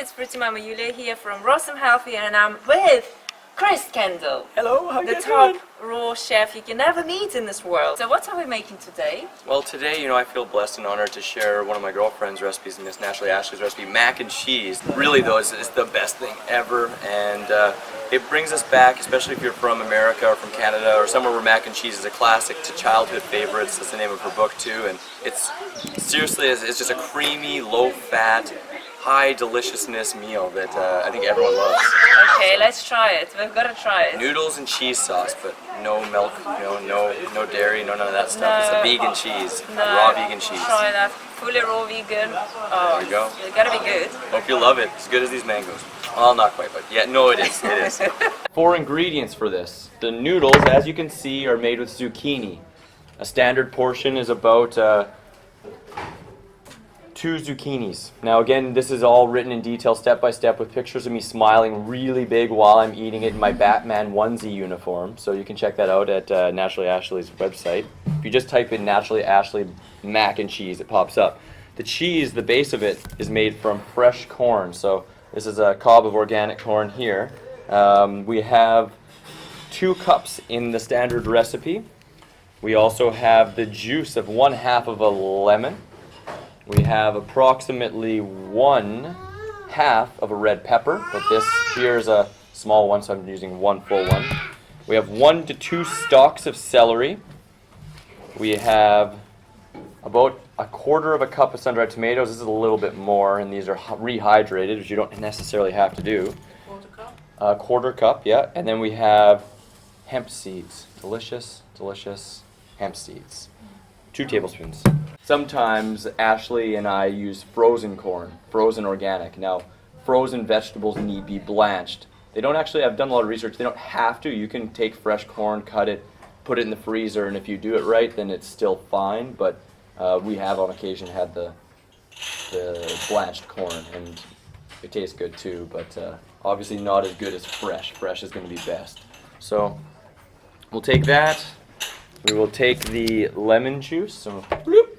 it's Fruity Mama Yulia here from Rossum Healthy, and I'm with Chris Kendall. Hello, how the you top doing? raw chef you can never meet in this world. So what are we making today? Well, today, I feel blessed and honored to share one of my girlfriend's recipes, Miss Naturally Ashley's recipe, mac and cheese. Really, though, it's the best thing ever, and it brings us back, especially if you're from America or from Canada or somewhere where mac and cheese is a classic, to childhood favorites. That's the name of her book, too, and it's seriously, it's just a creamy, low-fat, high deliciousness meal that I think everyone loves. Okay, let's try it. We've got to try it. Noodles and cheese sauce, but no milk, no dairy, none of that stuff. It's a vegan cheese, raw vegan cheese. Try that. Fully raw vegan. Oh, There you go. It's gotta be good. Hope you love it. As good as these mangoes. Well, not quite, but yeah, no, it is. It is. 4 ingredients for this. The noodles, as you can see, are made with zucchini. A standard portion is about 2 zucchinis. Now again, this is all written in detail, step by step, with pictures of me smiling really big while I'm eating it in my Batman onesie uniform. So you can check that out at Naturally Ashley's website. If you just type in Naturally Ashley mac and cheese, it pops up. The cheese, the base of it, is made from fresh corn. So this is a cob of organic corn here. We have 2 cups in the standard recipe. We also have the juice of 1/2 of a lemon. We have approximately 1/2 of a red pepper, but this here is a small one, so I'm using 1 full one. We have 1 to 2 stalks of celery. We have about 1/4 of a cup of sun-dried tomatoes. This is a little bit more, and these are rehydrated, which you don't necessarily have to do. 1/4 cup? 1/4 cup, yeah. And then we have hemp seeds. Delicious, delicious hemp seeds. 2 tablespoons. Sometimes Ashley and I use frozen corn, frozen organic. Now, frozen vegetables need be blanched. They don't actually, I've done a lot of research, they don't have to. You can take fresh corn, cut it, put it in the freezer, and if you do it right, then it's still fine. But we have on occasion had the blanched corn, and it tastes good too, but obviously not as good as fresh. Fresh is going to be best. So we'll take that. We will take the lemon juice. So bloop.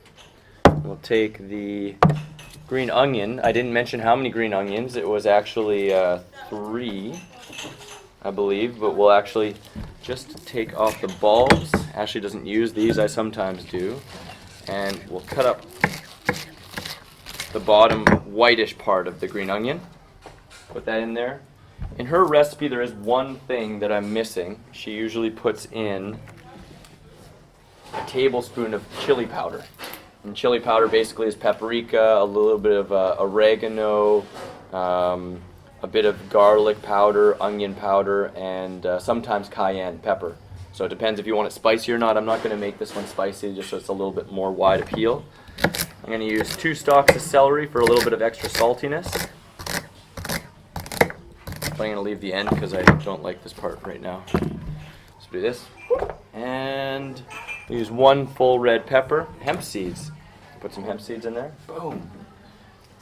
We'll take the green onion. I didn't mention how many green onions. It was actually 3, I believe, but we'll actually just take off the bulbs. Ashley doesn't use these, I sometimes do. And we'll cut up the bottom whitish part of the green onion. Put that in there. In her recipe, there is one thing that I'm missing. She usually puts in a tablespoon of chili powder. And chili powder basically is paprika, a little bit of oregano, a bit of garlic powder, onion powder, and sometimes cayenne pepper. So it depends if you want it spicy or not. I'm not going to make this one spicy just so it's a little bit more wide appeal. I'm going to use 2 stalks of celery for a little bit of extra saltiness. I'm going to leave the end because I don't like this part right now. Let's do this. And use 1 full red pepper. Hemp seeds. Put some hemp seeds in there. Boom.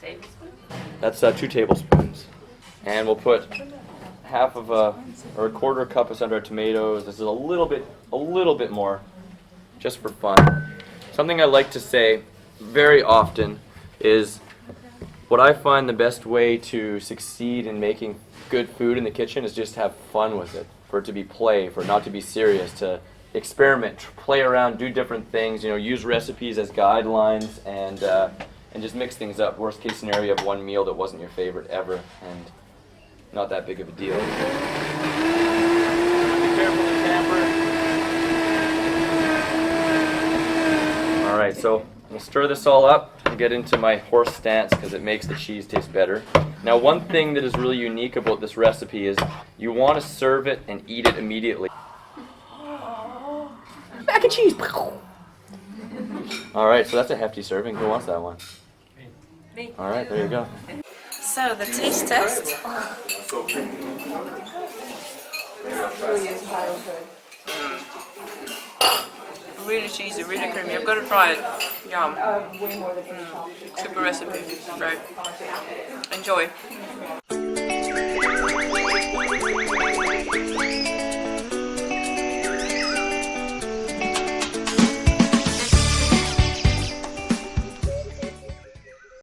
Tablespoon? That's 2 tablespoons. And we'll put 1/4 cup of sun-dried tomatoes. This is a little bit more, just for fun. Something I like to say very often is what I find the best way to succeed in making good food in the kitchen is just have fun with it. For it to be play, for it not to be serious, to experiment, play around, do different things, use recipes as guidelines, and just mix things up. Worst case scenario, you have one meal that wasn't your favorite ever, and not that big of a deal. Be careful with the camper. Alright, so we'll stir this all up and get into my horse stance because it makes the cheese taste better. Now, one thing that is really unique about this recipe is you want to serve it and eat it immediately. Mac and cheese! Alright, so that's a hefty serving. Who wants that one? Me. Alright, there you go. So the taste test. Really cheesy, really creamy. I've got to try it. Yum. Super recipe. Great. Enjoy.